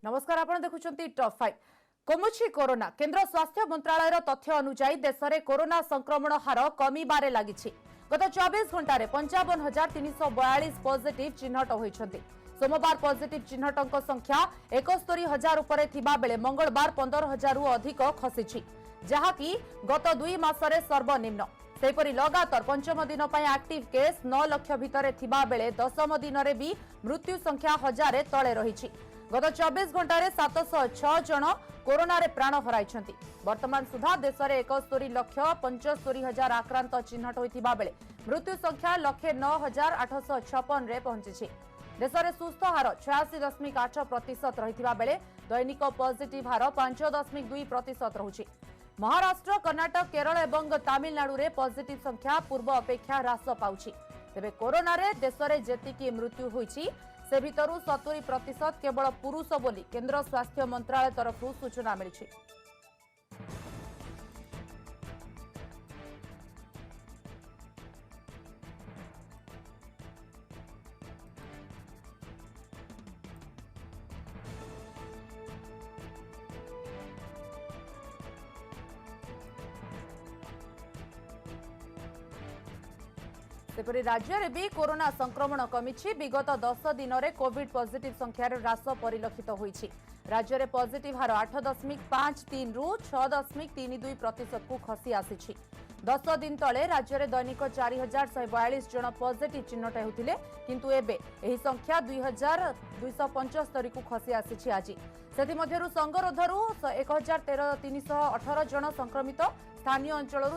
नमस्कार आपण देखुछंती top 5 कमुछि corona केंद्र स्वास्थ्य मंत्रालय तथ्य अनुसार देश में कोरोना संक्रमण हार कमिबारे लागिछि। गत 24 घंटा रे 55,342 पॉजिटिव चिन्हट होइछंती। सोमवार पॉजिटिव चिन्हटक संख्या 71,000 उपरे थिबा बेले मंगलवार 15,000 रु अधिक खसिछि, जहाकि गत 2 मासरे सर्वनिम्न। सेपरि लगातार पंचम दिन पर एक्टिव केस 9 लाख भितर थिबा बेले दशम दिन रे भी मृत्यु संख्या 1000 तले रहिछि। गत 24 घंटा रे 706 जन कोरोना रे प्राण हराइछंती। वर्तमान सुधा देश में 71,75,000 आक्रांत चिन्हट होइथिबा बेले मृत्यु संख्या 109,856 रे पहुंची। देश में सुस्थ हार 86.8% रहिथिबा बेले दैनिक पॉजिटिव हार 5.2% रहुछि। महाराष्ट्र, कर्नाटक, केरल एवं तमिलनाडु रे पॉजिटिव संख्या पूर्व अपेक्षा ह्रास पाउछि। तेबे कोरोना रे देश में जेतिकी मृत्यु होइछि से भितरु 70% केवल पुरुष बोली केंद्र स्वास्थ्य मंत्रालय तरफ सूचना मिली। सेपरि राज्य में भी कोरोना संक्रमण कमिछि। विगत 10 दिन में कोविड पॉजिटिव संख्यार ह्रास परिलक्षित होइछि। राज्य में पॉजिटिव हार 8.53 रु 6.32% को खसी आसिछि। 10 दिन तले राज्य में दैनिक 4,142 जन पॉजिटिव चिन्हट होउथिले, किंतु एबे एही संख्या 2,275 को खसी आसिछि। आज सेथि मध्यरु संगरोधरु 1,318 जन संक्रमित, स्थानीय अंचलरू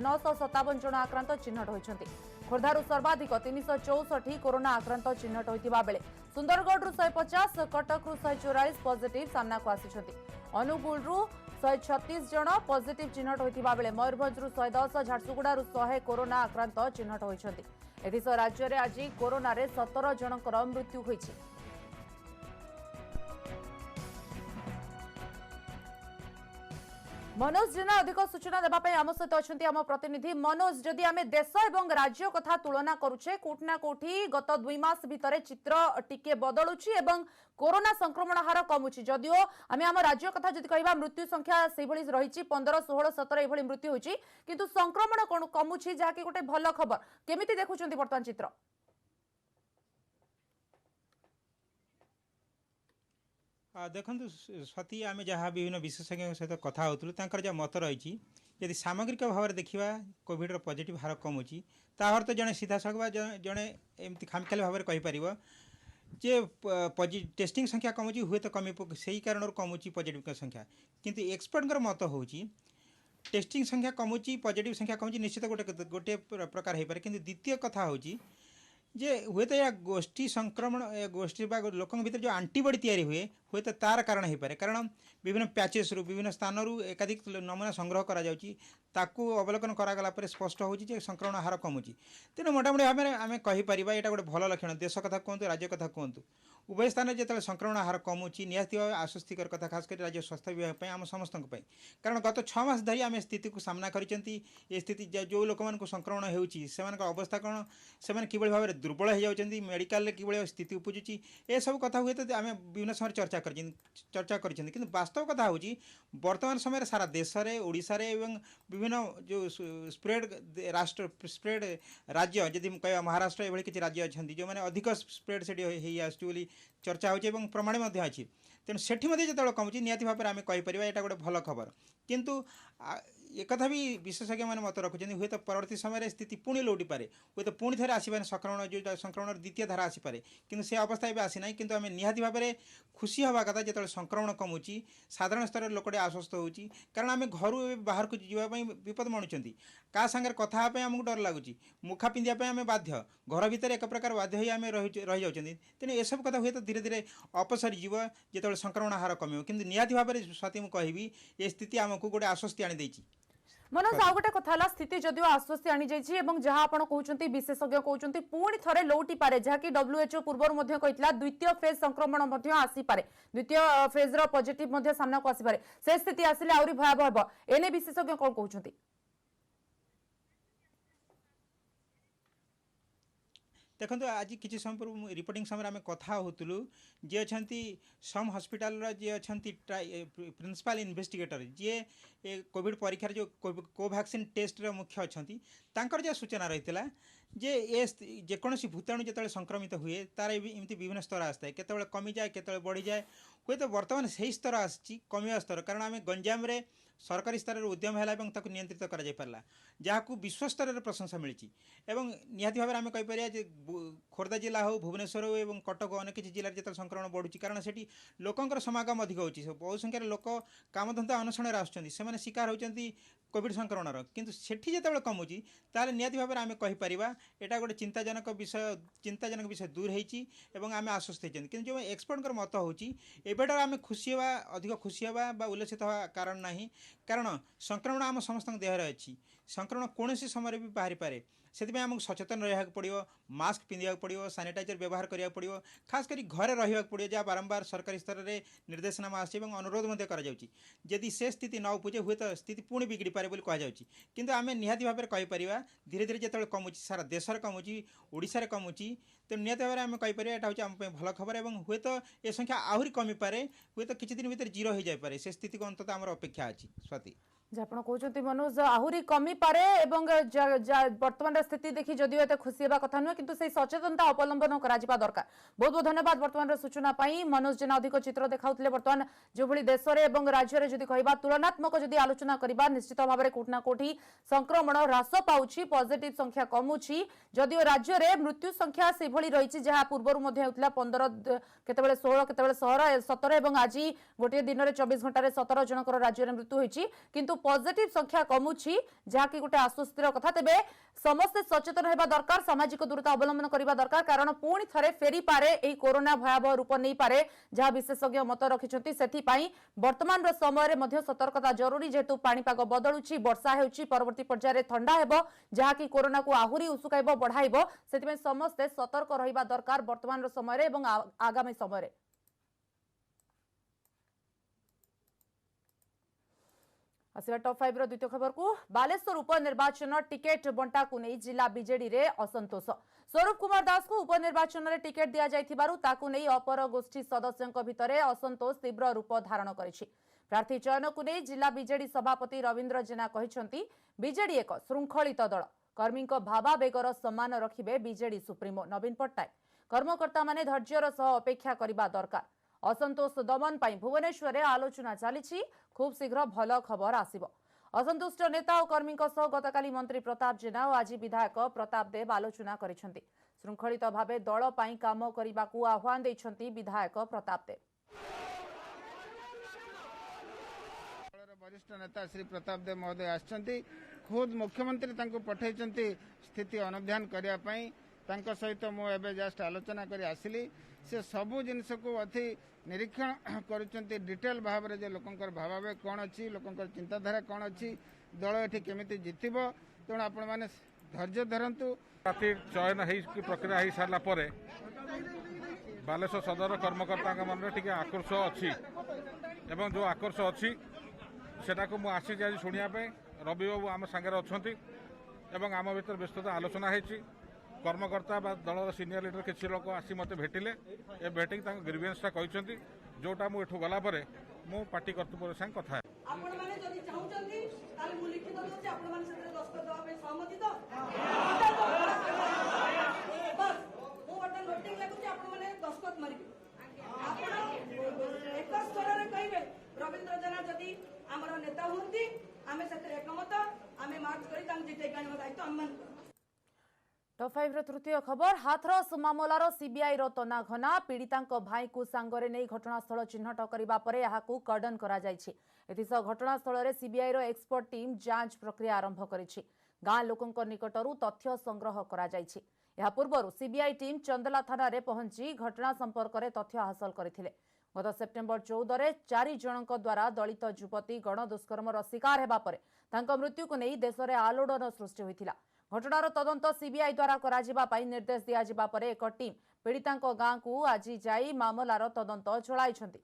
957 जन आक्रांत चिन्हट होइछंती। खोर्धारू सर्वाधिक 364 कोरोना आक्रांत चिन्हट होइतिबा बेले सुंदरगढ़ 150, कटक 144 पॉजिटिव सामना को आसिछंती। अनुगुल 136 जन पॉजिटिव चिन्हट होइतिबा बेले मयूरभंज 110, झारसुगुड़ा 100 कोरोना आक्रांत चिन्हट होइछंती। एथिसह राज्य में आज कोरोना रे 17 जनकर मृत्यु होइछि। मनोज जेना अधिक सूचना देवाई आम सहित अच्छा आम प्रतिनिधि मनोज। जदि आम देश और राज्य कथा तुलना करुचे कोठना कोठी गत 2 मास भितर चित्र टिके बदलुची एवं कोरोना संक्रमण हार कमुची। जदिओ आम आम राज्य कथा जदि कहबा मृत्यु संख्या से रही 15, 16, 17 एभली मृत्यु होची, किंतु संक्रमण कमुची जहाँकि गोटे भल खबर। केमिति देखुचंती वर्तमान चित्र? देखु सती आम जहाँ विभिन्न विशेषज्ञ सहित कथा होतलु जहाँ मत रही यदि सामग्रिक भाव में देखा कोविड पॉजिटिव हार कमुची ताहर तो जड़े सीधा सख जड़े एमती खामखियाली भाव में कहीपर जे टेस्टिंग संख्या कमुची हुए तो कमी से ही कारण कमुची पॉजिटिव संख्या, किंतु एक्सपर्ट मत हो टेस्टिंग संख्या कमुची पॉजिटिव संख्या कमुची निश्चित गोटे गोटे प्रकार हो पारे, किंतु द्वितीय कथा होची जे हुए तो या गोष्ठी संक्रमण गोष्ठी लोक भीतर जो आंटीबॉडी तैयारी हुए तो तार कारण हो पारे, कारण विभिन्न पैचेस रु विभिन्न स्थान रु एकाधिक नमूना संग्रह करा जाउची, ताकू अवलोकन करागला पर स्पष्ट होची जे संक्रमण हार कमुची। तेणु मोटामोटी भाव में आम कहीपर यहाँ गोटे भल लक्षण। देश कथा कहतु राज्य कथा कहतु उभय स्थान जो संक्रमण हार कमुची निहाती आश्वस्तिकर कथा, खास कर राज्य स्वास्थ्य विभाग आम समस्त, कारण गत 6 मास धरी आम स्थिति को सामना करिसेंती। ए स्थिति जो लोक मान संक्रमण होउची सेमानक अवस्था कौन, से किभଳି भाव में दुर्बल हो जाउछंती, मेडिकल रे किभଳି स्थिति उपजुची, ए सब कथा हुए तो आम विभिन्न समय चर्चा कर, किंतु वास्तव कथा होची वर्तमान समय सारा देश में ओडिशा रे एवं विभिन्न जो स्प्रेड राष्ट्र स्प्रेड राज्य जदि कह महाराष्ट्र एभଳି किछि राज्य अछंती जो माने अधिक स्प्रेड सेठी हेई आछी बोली चर्चा होची एवं प्रमाण मध्य अछि। तेणु सेठी मध्ये जेतेବେଳେ कमुची निहाती भाव में आम कहीपर यहाँ गोटे भल खबर, किंतु एक भी विशेषज्ञ मैंने मत रखुच्च हुए तो परवर्ती समय स्थिति पुणी लौटी पारे, हुए तो पुणी थे आसपारे संक्रमण जो संक्रमण द्वितीय धारा आसीपे, किंतु से अवस्था भी आसी ना, किंतु आम निहाती भाव में खुशी हवा कथा जो संक्रमण कमुची साधारण स्तर लोकटे आश्वस्त होची, कारण आम घर बाहर को जावाई विपद मणुंट क्या सांगे कथा आमको डर लगुच, मुखा पिंधापी आम बाध्य, घर भितर एक प्रकार बाध्य ही आम रही जाऊँ। तेणु यह सब कथा हुए तो धीरे धीरे अपसरी जीव जो संक्रमण हार कम, किंतु निहाती भाव में स्वाति मुझे कहबी ये स्थिति आमको गोटे आश्वस्ति आनी देछि। मनोज आउ गोटे कथा स्थिति जदिव आश्वस्ति आनी जाइए और जहाँ आप कहते विशेषज्ञ कहते पुणी थे लौटी पारे, जहाँकि WHO पूर्व द्वितीय फेज संक्रमण आसीपे, द्वितीय फेज पॉजिटिव सामना को आसीपे, से स्थिति आसिले आहरी भयावह हम, एने विशेषज्ञ कौन कहते? देखो आज किसी समय पूर्व रिपोर्टिंग समय आम कथा होतलु जी अच्छा सम हॉस्पिटल जी अच्छा प्रिंसिपल इन्वेस्टिगेटर जी कोविड परीक्षार जो कोवैक्सीन टेस्ट मुख्य अच्छा तांकर जो सूचना रही जे ए जेकोसी भूताणु जो संक्रमित हुए तार एमती विभिन्न स्तर आसता है केतବେଳେ कमी जाए केतବେଳେ बढ़ी जाए हुए तो बर्तमान से ही स्तर आसी कमिया स्तर कारण आम गंजाम रे सरकारी स्तर में उद्यम है नियंत्रित कर जहाँ विश्व स्तर में प्रशंसा मिली निहाती भाव में आम कहीपर खोर्धा जिला हो भुवनेश्वर हो और कटक अनेक किसी जिले में जो संक्रमण बढ़ुची कारण से लोकंर समागम अधिक होची बहु संख्यार लोक कामधंदा अनशन आसुँच शिकार होती कोविड संक्रमणर किंतु सेठी जो कमुची ताले निहाती भाव में आम कहीपर यहाँ गोटे चिंताजनक विषय दूर होती आम आश्वस्त होती कि जो एक्सपर्ट मत होची एबेटार आम खुशी हाँ अधिक खुशी हाँ उल्लसित हवा कारण ना कारण संक्रमण आम समस्त देहरे अच्छी संक्रमण कौन समय भी बाहरी पारे से आमको सचेतन रहा पड़ो मास्क पिंधा पड़ो सानिटाइजर व्यवहार करा पड़ो खास करी घरे रहा पड़ो जहाँ बारंबार सरकारी स्तर में निर्देशनामा आसी अनुरोध करी से स्थिति न उपजे हुए तो स्थिति पुणी बिगड़ी पारे कहुच्छी किंतु आम निहाती भाव में कहीपर धीरे धीरे जो कमुची सारा देश में कमुची ओडिशा कमुची तो निहाती भाव में आम कहीपर यहाँ हूँ आम भल खबर और हुए तो ये संख्या आहरी कमी पारे हुए तो किसी दिन भीतर जीरो हो जाए से स्थिति को अंततः आम अपेक्षा अच्छी स्वाति आप कहते मनोज आहरी कमी पारे वर्तमान स्थिति देखी जदिव एत खुशी होगा कथा नुहे किंतु सचेतनता अवलंबन करा दरकार। बहुत बहुत धन्यवाद वर्तमान सूचना पाई मनोज जेना अधिक चित्र देखाउतले वर्तमान जो भली देश में राज्य में जदि कहबा तुलनात्मक जदि आलोचना करबा निश्चित भाव में कोठना कोठी संक्रमण ह्रास पाउछि पॉजिटिव संख्या कमुछि जदिव राज्य में मृत्यु संख्या से भली रही जहाँ पूर्व 15 केतबेले 16 केतबेले 17 और आज गोटे दिन में 24 घंटे 17 जनकर राज्य में मृत्यु होइछि किंतु पॉजिटिव संख्या कमुछि जहाँकि गोटे आश्वस्तिर कथा तेबे समस्ते सचेतन होगा दरकार सामाजिक दूरता अवलंबन करने दरकार कारण पुणी थे फेरी पारे एई कोरोना भयावह रूप नहीं पारे जहाँ विशेषज्ञ मत रखिंट से वर्तमान समय में सतर्कता जरूरी जेहेतु पाणीपाग बदलुची वर्षा होउची परवर्ती पर्यायर ठंडा हेबो जहाँकि कोरोना को आहुरी उसुकाइब बढ़ाइब से समस्ते सतर्क रहिबा दरकार वर्तमान समय एवं आगामी समय। आसवा टॉप 5 रो द्वितीय खबर को बालेश्वर उपनिर्वाचन टिकेट बंटा को नहीं जिला बीजेडी रे असंतोष स्वरूप कुमार दास को उपनिर्वाचन रे टिकेट दिया जाइथिबारु ताकू नहीं अपर गोष्ठी सदस्यों भितर असंतोष तीव्र रूप धारण करिछि। प्रार्थी चयन को नहीं जिला बीजेडी सभापति रविंद्र जेना कहिसंती बीजेडी एक श्रृंखलित दल कर्मी भावावेगर सम्मान रखिबे बीजेडी सुप्रीमो नवीन पट्टनायक कर्मकर्ता माने धैर्यर सह अपेक्षा करिबा दरकार असंतोष दमन पाई भुवनेश्वर में आलोचना चली खूब शीघ्र भल खबर आसिब। असंतुष्ट नेता और कर्मी गतकाली मंत्री प्रताप जेना और आज विधायक प्रताप देव आलोचना करिसेंती श्रृंखलित भावे दल पाई काम करने को आह्वान देइछंती विधायक प्रताप देव। वरिष्ठ नेता श्री प्रताप देव महोदय आछंती खुद मुख्यमंत्री तांको पठाइछंती स्थिति अनुध्यान करिया पई तांको सहित मु एबे जस्ट आलोचना करी आसिली से सबु जिनस को अति निरीक्षण करुचंती डिटेल भाव रे जे लोकंकर भावावे कोन अछि लोकंकर चिंताधारा कोन अछि दल एठी केमिति जितिबो तेणु आपण माने धैर्य धरंतु प्रार्थी चयन है कि प्रक्रिया हो सारा पर बालेश्वर सदर कर्मकर्ता मन टे आकर्ष अच्छी एवं जो आकर्ष अच्छी सेटा को मुझे आज शुणापी रवि बाबू आम सागर अच्छा आम भर व्यस्तता आलोचना होती कर्मकर्ता दल सीनियर लीडर किसी लोक आसी मत भेटिले ए भेटिक ग्रीवियंसटा कहते जोटा मुझे गलापर मु पार्टी कर्तृपक्ष संग कथा रविंद्र जेना जदि आमर नेता होती आमे सेते एकमत आमे मार्च करी तांग जिते गाणी दायित्व आम टॉप 5 रो तृतीय खबर हाथरस मामलार सीबीआई रो तनाघना पीड़ितांक भाई को सांगरे नहीं घटनास्थल चिन्हट करबा परे याहाकू कर्डन करा जायछि एथिस घटनास्थल रे सीबीआई रो एक्सपर्ट टीम जांच प्रक्रिया आरंभ करिछि गां लोकंक निकटरू तथ्य संग्रह करा जायछि या पूर्वरु सीबीआई टीम चंदला थाना रे पहुंची घटना संपर्क रे तथ्य हासिल करथिले गत सेप्टेम्बर 14 रे 4 जनक द्वारा दलित युवती गण दुष्कर्मर शिकार हेबा परे तांक मृत्यु को नहीं देश में आलोड़न सृष्टि होइथिला घटनार तदंत सीबीआई द्वारा कराजिबा पाई निर्देश दिया जिबा परे एक टीम पीड़ितांक गां को आज जाई मामलार तदंत चलाइछंती।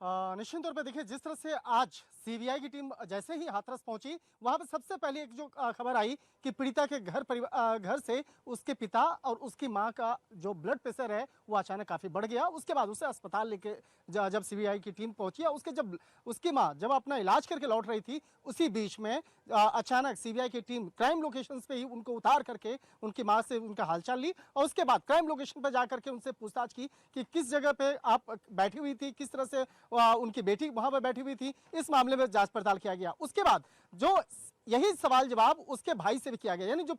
निश्चित तौर पे देखिए, जिस तरह से आज सीबीआई की टीम जैसे ही हाथरस पहुंची, वहां पर सबसे पहले एक जो खबर आई कि पीड़िता के घर से उसके पिता और उसकी मां का जो ब्लड प्रेशर है वो अचानक काफी बढ़ गया। उसके बाद उसे अस्पताल लेके जब सीबीआई की टीम पहुंची, उसके जब उसकी मां जब अपना इलाज करके लौट रही थी, उसी बीच में अचानक सीबीआई की टीम क्राइम लोकेशन पे ही उनको उतार करके उनकी मां से उनका हालचाल ली और उसके बाद क्राइम लोकेशन पर जाकर के उनसे पूछताछ की कि किस जगह पे आप बैठी हुई थी, किस तरह से उनकी बेटी वहां पर बैठी हुई थी। इस मामले में जांच पड़ताल किया गया। उसके बाद जो यही सवाल जवाब उसके भाई से भी किया गया, यानी जो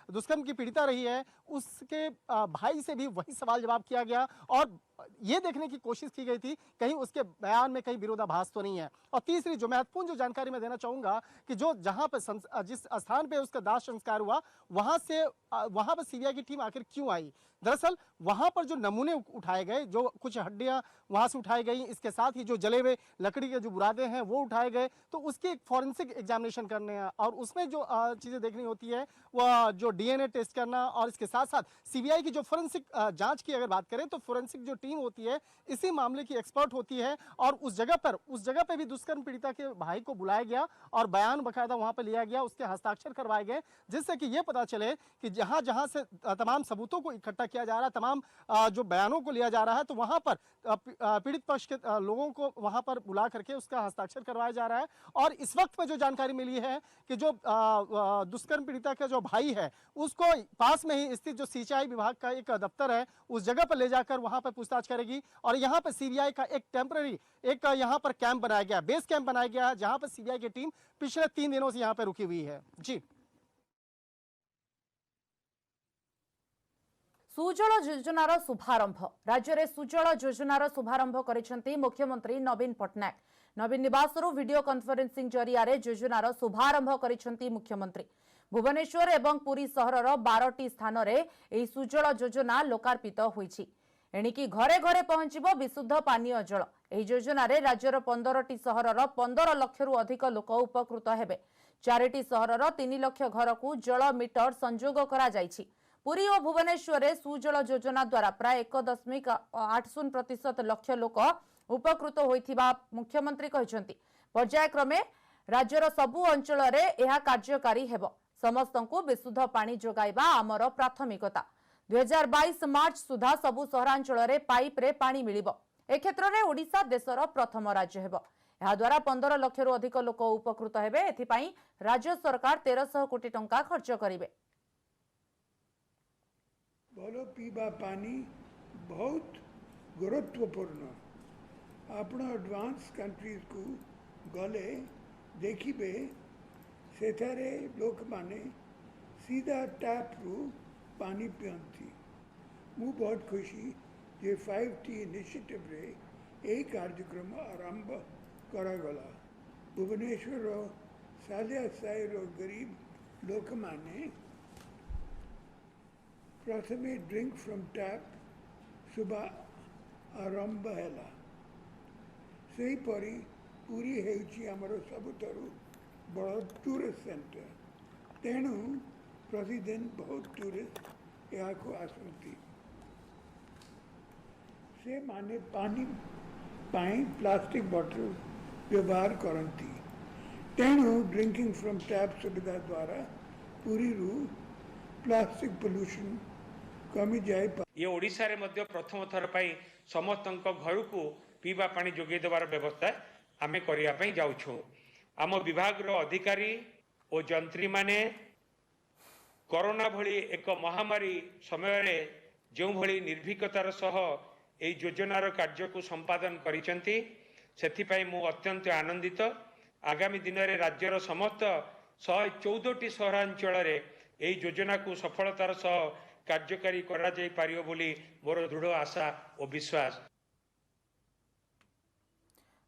दुष्कर्म की पीड़िता रही है उसके भाई से भी वही सवाल जवाब किया गया और ये देखने की कोशिश की गई थी कहीं उसके बयान में कहीं विरोधाभास तो नहीं है। और तीसरी जो महत्वपूर्ण जो जानकारी मैं देना चाहूंगा कि जो जहां पर जिस स्थान पे उसका दाह संस्कार हुआ, वहां पर सीबीआई की टीम आखिर क्यों आई? दरअसल वहां पर जो नमूने उठाए गए, जो कुछ हड्डियां वहां से उठाई गई, इसके साथ ही जो जले हुए लकड़ी के जो बुरादे हैं वो उठाए गए, तो उसकी एक फॉरेंसिक एग्जामिनेशन करने हैं और उसमें जो चीजें देखनी होती है वह जो डीएनए टेस्ट करना और इसके साथ साथ सीबीआई की जो फोरेंसिक जांच की अगर बात करें तो फोरेंसिक जो टीम होती है इसी मामले की एक्सपर्ट होती है और उस जगह पर भी दुष्कर्म पीड़िता के भाई को बुलाया गया और बयान बकायदा वहां पर लिया गया, उसके हस्ताक्षर करवाए गए, जिससे कि ये पता चले कि जहां जहां से तमाम सबूतों को इकट्ठा किया जा रहा है, तमाम जो बयानों को लिया जा रहा है, तो वहां पर पीड़ित पक्ष के लोगों को वहां पर बुला करके उसका हस्ताक्षर करवाया जा रहा है। और इस वक्त में जो जानकारी मिली है कि जो दुष्कर्म पीड़िता का जो भाई है उसको पास में ही स्थित जो सिंचाई विभाग का एक दफ्तर है उस जगह पर ले जाकर वहां पर पूछताछ करेगी और यहाँ पर सीबीआई का एक टेम्पररी एक यहाँ पर कैंप बनाया गया, बेस कैंप बनाया गया है, जहां पर सीबीआई की टीम पिछले 3 दिनों से यहाँ पर रुकी हुई है। जी। सुजल योजनार शुभारंभ। राज्य में सुजल योजनार शुभारंभ करिसेंती मुख्यमंत्री नवीन पट्टनायक। नवीन निवासरू वीडियो कॉन्फ्रेंसिंग जरिया योजनार शुभारंभ करिसेंती मुख्यमंत्री। भुवनेश्वर एवं पुरी सहरर 12टी स्थान में सुजल योजना लोकार्पित होईछि। एणिकी घरे घरे पहुंचब विशुद्ध पानीय जल। एही योजना रे राज्यर 15टी सहरर 15 लक्षरू अधिक लोक उपकृत हेबे। 4टी सहरर 3 लक्ष घर को जल मीटर संजोग करा जायछि। पुरी और भुवनेश्वर में सुजल योजना द्वारा प्राय 1.80% लक्ष लोक उपकृत होइथिबा मुख्यमंत्री कहछंती। पर्यायक्रमे राज्यर सबु अंचल रे एहा कार्यकारी हेबो। समस्तंकु विशुद्ध पानी जोगाइबा आमर प्राथमिकता। 2022 मार्च सुधा सबु सहरांचल रे पाइप रे पानी मिलिबो। ए क्षेत्र रे ओडिशा देशर प्रथम राज्य हेबो। ଏହା ଦ୍ୱାରା 15 ଲକ୍ଷରୁ ଅଧିକ ଲୋକ ଉପକୃତ ହେବେ। ଏଥିପାଇଁ ରାଜ୍ୟ ସରକାର 1300 କୋଟି ଟଙ୍କା ଖର୍ଚ୍ଚ କରିବେ। ଭଲ ପିଇବା ପାଣି ବହୁତ ଗୁରୁତ୍ୱପୂର୍ଣ୍ଣ। ଆପଣ ଆଡଭାନ୍ସ कंट्रीज को ଗଲେ ଦେଖିବେ ସେଠାରେ ଲୋକମାନେ सीधा टैपରୁ पानी ପିଅନ୍ତି। ମୁଁ ବହୁତ ଖୁସି ଯେ 5T ଇନିସିଏଟିଭରେ ଏହି କାର୍ଯ୍ୟକ୍ରମ ଆରମ୍ଭ କରାଗଲା। ଭୁବନେଶ୍ୱର ସାଲିଆ ସାହିର ଗରିବ ଲୋକମାନେ प्रथमे ड्रिंक फ्रॉम टैप सुबह आरंभ है। सेहीपरि पुरी हेउची आमर सबुठारु बड़ टूरिस्ट सेंटर, तेणु प्रतिदिन बहुत टूरिस्ट यहाँ को आसती। से माने पानी पाई प्लास्टिक बॉटल व्यवहार करती, तेणु ड्रिंकिंग फ्रॉम टैप सुविधा द्वारा पुरी रू प्लास्टिक पोल्यूशन कमी जाए। ये ओडिशा रे मध्य प्रथम थर पाई समस्त घर को पीवा पानी जोगे देवार व्यवस्था आमे करिया पई जाउछु। आम विभाग रो अधिकारी और जंत्री माने कोरोना भली एक महामारी समय रे जो भली निर्भीकतार सह ए योजनार कार्य को संपादन करिसेंती, सेथिपाई मु अत्यंत आनंदित। आगामी दिन रे राज्यर समस्त 114टी सहरांचल रे এই যোজনাକୁ সফলতার সহ কার্যকারী করা যাই পারিব বলি মোর দৃঢ় আশা ও বিশ্বাস।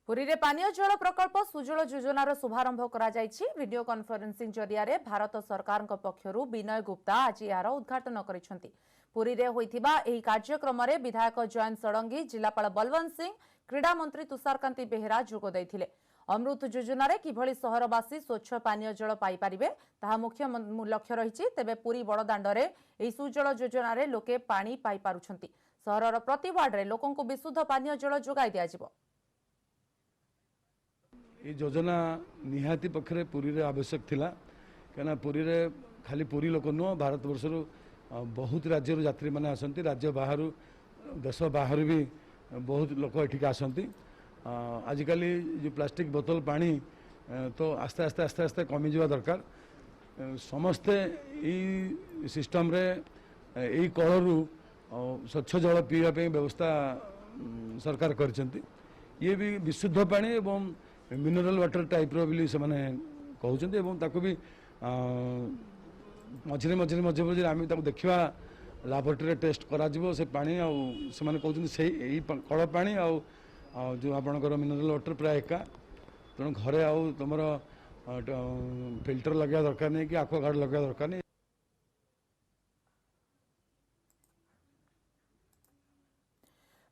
पुरी पानीय जल प्रकल्प सुजल योजनार शुभारंभ करा जायछि। वीडियो कॉन्फ्रेंसिंग जरिया भारत सरकार पक्षरु विनय गुप्ता आज यार उद्घाटन करिसेंती। पुरी रे होइथिबा एही कार्यक्रम रे विधायक जयंत षडंगी, जिलापाल बलवंत सिंह, क्रीड़ा मंत्री तुषारकांति बेहेरा जोग दैथिले। अमृत योजना रे किभଳି सहरवासी स्वच्छ पानीय जल पाई परिबे ताहा मुख्य लक्ष्य रहिछि। तेबे पुरी बड़दाण्ड रे एही सुजल योजना रे लोके पानी पाई पारुछंती। सहरर प्रति वार्ड रे लोकंकु विशुद्ध पानीय जल जोगाई दिया जिवो। ये योजना निहाती पक्षरे पुरी रे आवश्यक थिला कहना पुरी रे खाली पुरी लोक नुह भारत वर्षर बहुत राज्य यात्री मैंने आसती राज्य बाहर देश बाहर भी बहुत लोक एठिक आसती आजिकल जो प्लास्टिक बोतल पानी तो आस्ते आस्ते आस्ते आस्ते कमी जा दरकार समस्ते यही सिस्टम रे यही कलरू स्वच्छ जल पीवाई व्यवस्था सरकार करछंती ये भी विशुद्ध पानी एवं मिनरल वाटर टाइप रो भी से माने कहउछंती एवं ताको भी मझे मझे मझे मझे आम देखा लाबोरेटरी टेस्ट करा से पानी से कहते से कल पानी जो आपणकर मिनरल वाटर प्राय एका तेणु घरे तुम फिल्टर लगे दरकार नहीं कि आक्वागार्ड लगे दरकार नहीं।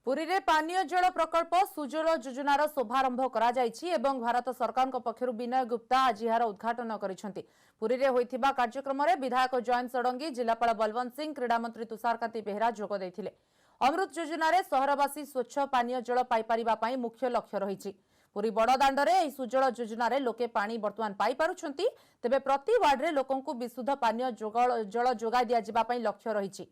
पुरी रे पानीय जल प्रकल्प सुजल योजनार शुभारंभ करा जायछि एवं भारत सरकार पक्षरु विनय गुप्ता आज यार उद्घाटन करिसेंति। पुरी रे होइथिबा कार्यक्रम रे विधायक जयंत षडंगी जिलापाल बलवंत सिंह क्रीडा मंत्री तुषारकांति बेहरा जोग दैथिले। अमृत योजना रे सहरवासी स्वच्छ पानीय जल पाई परिबा पई मुख्य लक्ष्य रहिछि। पुरी बड़दाण्ड रे एही सुजल योजना रे लोके पानी वर्तमान पाई पारुछंती तेबे प्रति वार्ड रे लोकंकु विशुद्ध पानीय जल जोगाई दिया जिबा पई लक्ष्य रहिछि।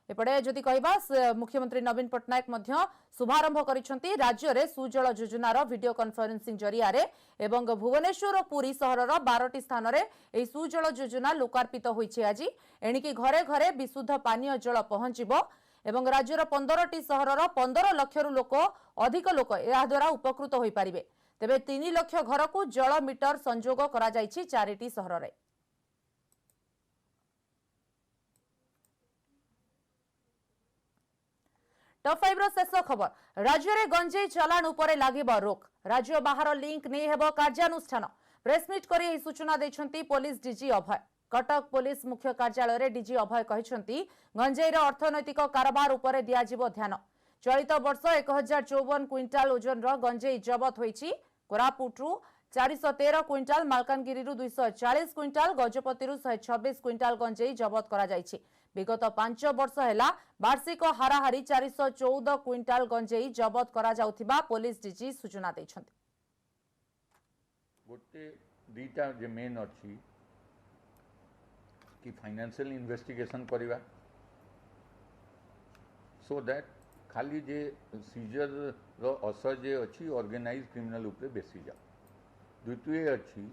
एपटे जदि कहबा मुख्यमंत्री नवीन पट्टनायक मध्य शुभारंभ करिसेंती राज्य रे सुजल योजनार वीडियो कॉन्फ्रेंसिंग जरिया रे एवं भुवनेश्वर और पुरी सहरर 12टी स्थान रे एही सुजल योजना लोकार्पित होइछे। आज एणिकी घरे घरे विशुद्ध पानीय जल पहुंचीबो एवं राज्यर 15टी सहरर 15 लाख लोक अधिक लोक या द्वारा उपकृत होई परिबे। तेबे 3 लाख घर को जल मीटर संजोग करा जायछि 4टी सहर रे। टॉप 5 रो शेष खबर राज्य रे गंजेई चालान उपरे लागिबो रोक राज्य बाहर लिंक नै हेबो कार्यानुष्ठान प्रेसमिट करी एही सूचना दैछंती पुलिस डीजी अभय। कटक पुलिस मुख्य कार्यालय रे डीजी अभय कहिसंती गंजेई रो अर्थनैतिक कारोबार उपरे दिया जिवो ध्यान। चलित वर्ष 1054 क्विंटाल ओजन रो गंजेई जबत होईछि। कोरापुटरू 413 quintal Malkangiri 240 quintal Gajapati 126 quintal गंजेई जबत करा जायछि। विगत 5 वर्ष है वार्षिक हाराहारी 414 क्विंटाल गंजेई जबत करा जाउथिबा पुलिस डीजी सूचना दैछंती। गोटे दीटा जे मेन अछि कि फाइनेंशियल इन्वेस्टिगेशन करिवा सो दैट खाली जे सीजर रो असर जे अछि ऑर्गेनाइज क्रिमिनल उपरे बेसी जा। द्वितीय अछि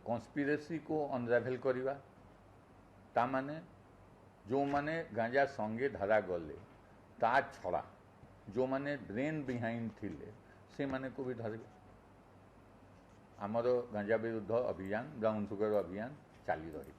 कॉन्स्पिरेसी को अनरावेल करिवा ता माने जो माने गांजा संगे धरा गले ता छड़ा जो माने ब्रेन बिहाइंड थिले से माने को भी धरबे। आमर गांजा विरुद्ध अभियान ब्राउन सुगर अभियान चाली रही।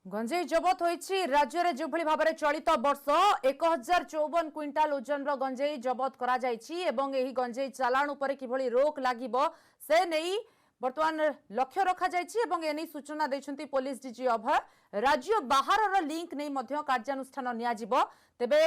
गंजेई जबत होईछि राज्य रे जो भली भाबरे चलित वर्ष 1054 क्विंटाल ओजन रो गंजेई जबत करा जायछि एवं एही गंजेई चालान उपरे किभली रोक लागिबो से नेई वर्तमान लक्ष्य रखा जायछि एवं एनी सूचना दैछंती पुलिस डीजी अभय। राज्य बाहर लिंक नहीं मध्य कार्यानुष्ठान नियाजिबो। तेबे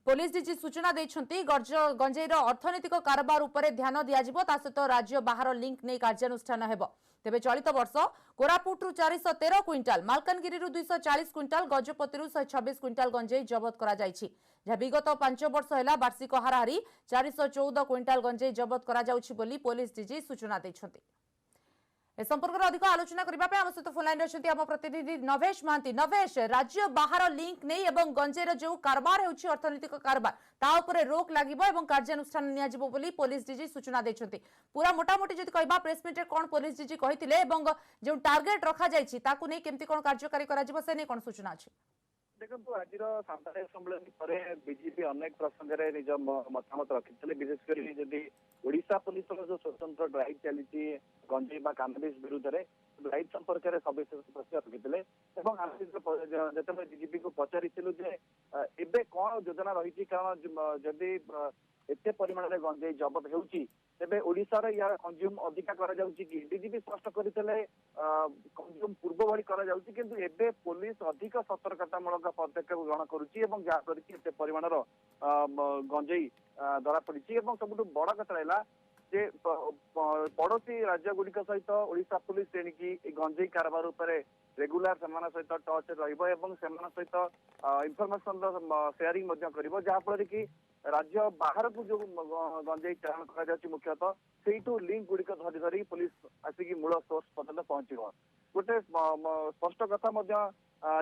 पुलिस डीजी सूचना दैछंती गंजेईर अर्थनैतिक कारोबार उपरे ध्यान दियाजिबो ता सहित राज्य बाहर लिंक नहीं कार्यानुष्ठान हेबो। तेबे चलित वर्ष कोरापुटरू 413 quintal Malkangiri 240 quintal Gajapati 126 quintal गंजेई जबत करा जायछि। जहा विगत 5 वर्ष है वार्षिक हाराहारी 414 क्विंटाल गंजेई जबत करा जाउछि बोली पुलिस डीजी सूचना दैछंती। ए संपर्क में अधिक आलोचना करबा पे हम सहित फोन लाइन रहिसंती हम प्रतिनिधि नवेश महांती। नवेश राज्य बाहर लिंक नहीं एवं गंजेर जो कारबार हेउछि अर्थनैतिक कारबार ता उपरे रोक लागिबो एवं कार्यानुष्ठान निया जिवो बोली पुलिस डीजी सूचना दैछंती। पूरा मोटामोटी जदि कहबा प्रेस मीट रे कोन पुलिस डीजी कहिथिले एवं जो टार्गेट रखा जायछि ताकू नै केमति कोन कार्यकारी करा जिवो से नै कोन सूचना अछि। देखो आज साम्पादिक सम्मेलन पर बीजेपी अनेक प्रसंग में निज मतामत रखी विशेषकर जदि ओडिशा पुलिस जो स्वतंत्र ड्राइव चली गंजेई कानाबिस विरुद्ध में ड्राइव संपर्क में सविशेष प्रश्न रखी जो डीजीपी को पचारि एबे कौन योजना रही कारण जदि एते परिमाण में गंजेई जबत होउची तेबे ओडिशा रे यार कंज्यूम अधिका करा जाउची कि डीजीपी स्पष्ट करथिले कंज्यूम पूर्व भली करा जाउची किंतु एबे पुलिस अधिक सतर्कतामूलक पदक्षेप ग्रहण करूची एवं जा करी एते परिमाण रो गंजेई धरा पड़िची एवं सबुठु बड़ कथा हैला जे पड़ोसी राज्य गुड़िक सहित ओडिशा पुलिस तेणिकी गंजेई कारबार उपरे रेगुलर सेमान सहित टच रहिबो एवं सेमान सहित इनफॉरमेशन शेयरिंग मध्य करिबो जहा फल कि राज्य बाहर को जो गंजेई चालाण कर मुख्यतः से लिंक गुड़िक धरी धरी पुलिस आसिक मूल सोर्स पर्यटन पहुंच गोटे स्पष्ट कथा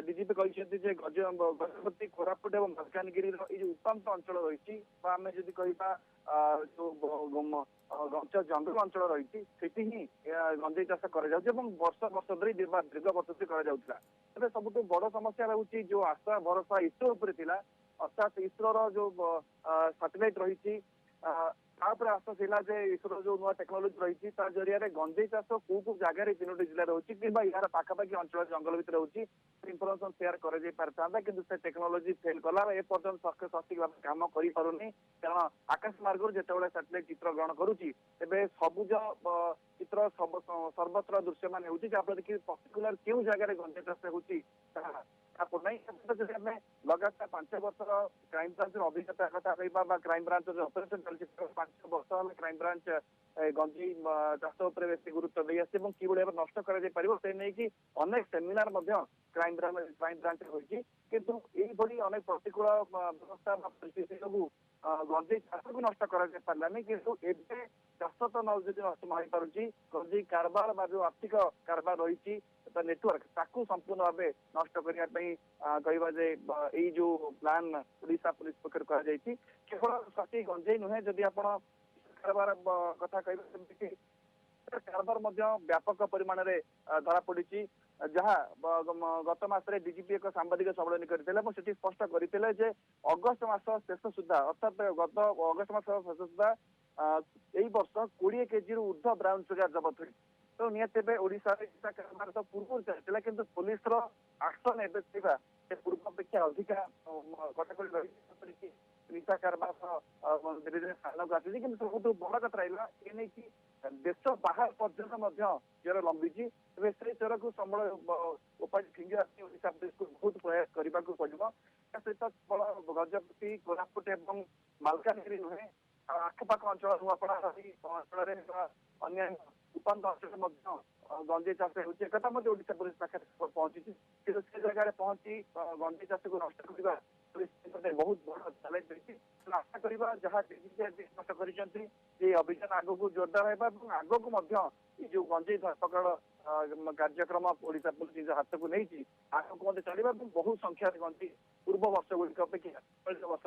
डीजीपी कहते गजपति कोरापुट और मलकानगिरी उपात अंचल रही आम जदि कह जो घंच जंगल अंचल रही ही गंजेई चाष कर वर्ष वर्ष धरी दीर्घ वर्ष कर सब बड़ समस्या रही जो आशा भरोसा इसरो उपर अर्थात इसरो जो सैटेलाइट रही आशा थिला जे इसरो जो नुआ टेक्नोलोजी रही जरिया गंजेई चाष को जगह 3टी जिले रोचे कि यार पाखापाखि अंचल जंगल भितर रोचे इनफर्मेशन शेयर कर कि टेक्नोलोजी फेल कला एपर्यंत सठिक भाव कम कर कारण आकाश मार्ग जिते सैटेलाइट चित्र ग्रहण करुच्ची तेज सबुज चित्र सर्वत्र दृश्यमान हो जहाँफल कि पर्टिकुलर क्यों जगह गंजेई चाष होती लगातार 5 वर्ष क्राइम ब्रांच अभिज्ञता कथा कह क्राइम ब्रांच ऑपरेशन चलती 5 वर्ष क्राइम ब्रांच गंजेई चाष उपर बेसी गुरुत्व दे आसी कि नष्ट कर नहीं अनेक सेमिनार क्राइम ब्रांच होती किंतु यही अनेक प्रतिकूल व्यवस्था परिस्थिति जो गंजेई चाष को नष्ट कर किंतु एवं चाष तो नदी नष्ट हो पारुची गंजेई कारबार जो आर्थिक कारबार रही नेटवर्क ताकू संपूर्ण भाव नष्ट करने कहवा जे यही जो प्लान ओडिशा पुलिस पक्ष केवल सठी गंजेई नुहे जदि आप कारबार कथा कह कारबार व्यापक परिमाण में धरा पड़ी जहाँ गत मसरे डीजीपी एक सांबादिक सम्मेलन करते स्पष्ट करते अगस्ट मास शेष सुधा अर्थात गत अगस्ट मास शेष सुधा यही वर्ष 20 केजी ऊर्ध्व ब्राउन सुगर जबत हुई तो निहत ओडिशा कारबार तो पूर्व चलता कि पुलिस एक्शन एवं पूर्व अपेक्षा अधिका कटाकटी रही निशा कारबार धीरे धीरे स्थान को आसी कि सब बड़ कथा रहा कि देश बाहर पर्यटन चोर लंबी तेज से चोर को संबल उपाय फिंगर ओडिशा पुलिस को बहुत प्रयास करने को पड़ो सहित गजपति कोरापुट और मालकानगिरी नुहे आखपाख अंचल नुआपड़ा अंचल अन्य उपात अंचल गंजेई चाष होता ओडिशा पुलिस पाखे पहुंची कि जगह पहुंची गंजेई चाष को नष्ट करने पुलिस बहुत बड़ चैलेंज रही आशा करवा जहाँ स्पष्ट कर अभियान आग को जोरदार होगा आग को जो गंजेई धरपकड़ कार्यक्रम ओडिशा पुलिस हाथ को नहीं आग को चलवा बहुत संख्या गंजेई पूर्व वर्ष गुड़िक अपेक्षा चलित वर्ष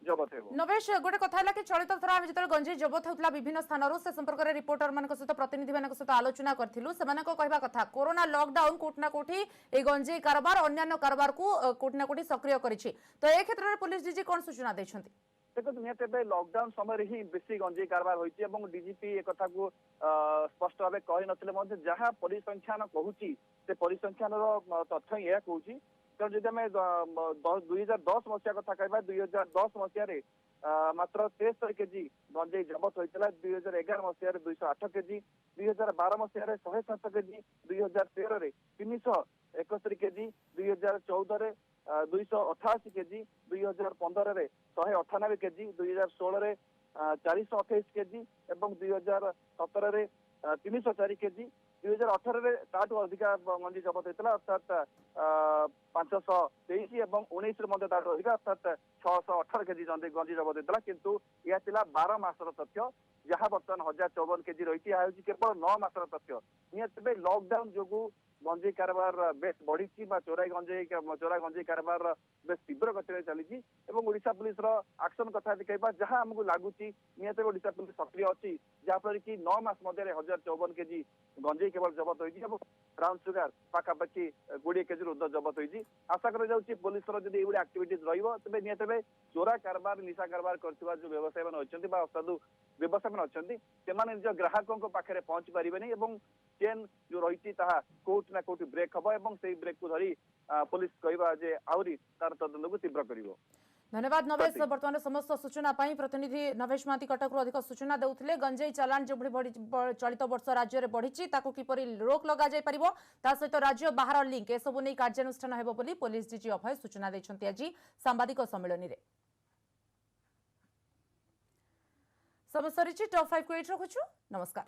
जबत हो नवेश गोटे कथा कि चलित थर आम जो गंजेई जबत होता विभिन्न स्थान से संपर्क में रिपोर्टर मान सहित प्रतिनिधि मान सहित आलोचना करूँ से कहवा कथा कोरोना लॉकडाउन कोटना कोठी ए गंजेई कारबार अन्य कारबार को कोटना कोठी सक्रिय करिछि तो ए क्षेत्र में पुलिस डीजी कौन सूचना देछंती देखो निहत लॉकडाउन समय ही बेसी गंजेई कारबार होती डीजीपी एक कथा को स्पष्ट भाव कही नथिले जहाँ परिसंख्यान कहूँ से परिसंख्यान तथ्य यह कहूँ तेणु जब आम 2010 मसीहा कथा कह 2010 मसीह मात्र 73 केजी गंजेई जबत होता 2011 मसीह 208 केजी 2012 मसीह 107 KG 2013 371 KG 2014 288 KG 2015 198 KG 2016 428 KG एवं 2017 304 केजी 2018 ताठू अधिका गंजेई जबत होता अर्थात 523 और 19 ताठू अधिका अर्थात 618 केजी गंजेई जबत होता किंतु यह 12 मासर तथ्य जहाँ बर्तमान 1054 केजी रही केवल 9 मासर तथ्य निहत लॉकडाउन जो गंजेई कारबार बेस बढ़ी चोरा गंजेई कारबार बेस तीव्र गति चली ओडिशा पुलिस एक्शन कथा कहवा जहाँ आमको लगुच निहत ओडिशा पुलिस सक्रिय अच्छी जहाँफल कि 9 मास मध्य 1054 केजी गंजेई केवल जबत होती ब्राउन सुगर पाखापाखि 20 केजी ऊर्ध्व जबत होती आशा कर पुलिस यदि एक्टिविटीज रे निहत चोरा कारबार निशा कारबार कर जो व्यवसायी मैंने असाधु व्यवसायी मैंने अच्छे निज ग्राहकों पाखे पहुंची पारे चेन जो रही कोर्ट ना कोर्ट ब्रेक हम से ब्रेक को धरी पुलिस कहवा जे आहरी तार तदंत को तीव्र कर धन्यवाद नवेश बर्तमान समस्त सूचना प्रतिनिधि नवेश महांती कटक अधिक सूचना देउथिले गंजेई चालान जो चलित वर्ष राज्य में बढ़ी किपरि रोक लगा जाय परिबो ता सहित राज्य बाहर लिंक ए सब नै कार्यानुष्ठान हेबो बोली पुलिस डीजी अभय सूचना दैछन्ती आज सांबादिक सम्मेलन रे समस्त टॉप 5 को एट रखुछु नमस्कार।